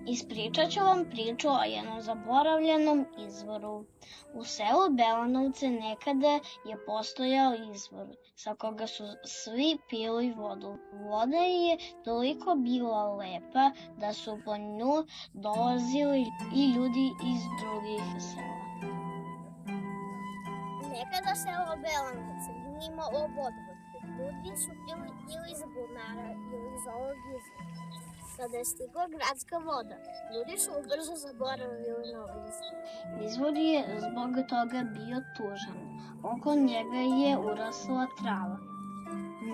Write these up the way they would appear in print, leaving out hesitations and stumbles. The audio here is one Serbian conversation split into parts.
Ispričat ću vam priču o jednom zaboravljenom izvoru. U selu Belanovce nekada je postojao izvor sa koga su svi pili vodu. Voda je toliko bila lepa da su po nju dolazili i ljudi iz drugih sela. Nekada selo Belanovce nije imalo vodovod. Ljudi su pili ili iz bunara ili iz ovog izvora. Kada je stigla gradska voda, ljudi su ubrzo zaboravili na ovaj izvor. Izvor je zbog toga bio tužan. Oko njega je urasla trava.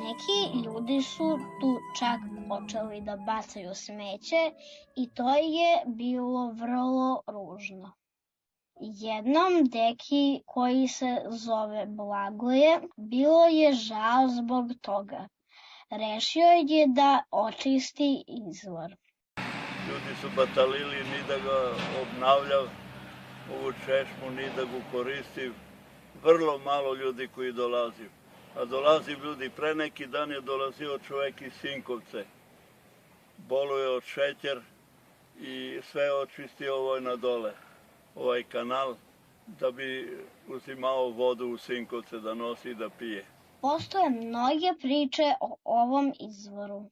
Neki ljudi su tu čak počeli da bacaju smeće i to je bilo vrlo ružno. Jednom deki koji se zove Blagoje bilo je žao zbog toga. Rešio je da očisti izvor. Ljudi su batalili ni da ga obnavlja, ovu češnju, ni da ga koristi. Vrlo malo ljudi koji dolazi. A dolazi ljudi, pre neki dan je dolazio čovek iz Sinkovce. Boluje od šećer i sve je očistio ovoj na dole, ovaj kanal, da bi uzimao vodu u Sinkovce da nosi i da pije. Postoje mnoge priče o ovom izvoru.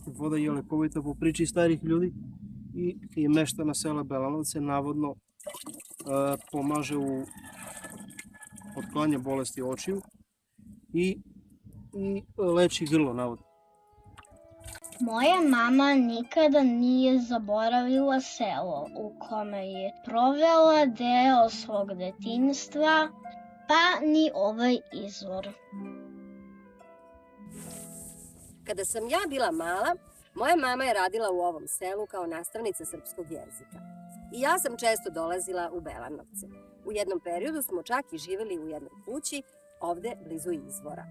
Voda je lekovita po priči starih ljudi i meštana sela Belanovce navodno pomaže u otklanjanju bolesti očiju i leči grlo navodno. Moja mama nikada nije zaboravila selo u kome je provela deo svog detinjstva, pa ni ovaj izvor. Kada sam ja bila mala, moja mama je radila u ovom selu kao nastavnica srpskog jezika. I ja sam često dolazila u Belanovce. U jednom periodu smo čak i živjeli u jednoj kući, ovde blizu izvora.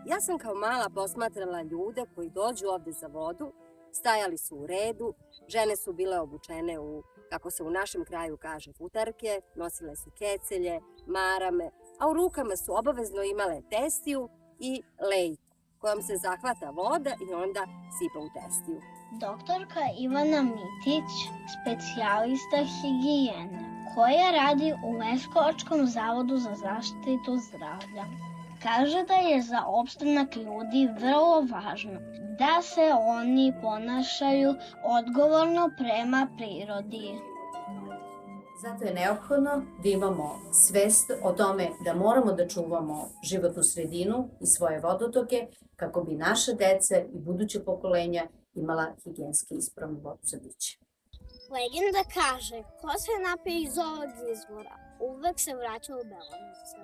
Ja sam kao mala posmatrala ljude koji dođu ovde za vodu, stajali su u redu, žene su bile obučene u, kako se u našem kraju kaže, futarke, nosile su kecelje, marame, a u rukama su obavezno imale testiju i lejku, kojom se zahvata voda i onda sipa u testiju. Doktorka Ivana Mitić, specijalista higijene, koja radi u Leskovačkom zavodu za zaštitu zdravlja, kaže da je za opstanak ljudi vrlo važno da se oni ponašaju odgovorno prema prirodi. Zato je neophodno da imamo svest o tome da moramo da čuvamo životnu sredinu i svoje vodotoke kako bi naša deca i buduće pokolenja imala higijenski ispravnu vodu za piće. Legenda kaže, ko se napije iz ovog izvora, uvek se vraća u Belanovce.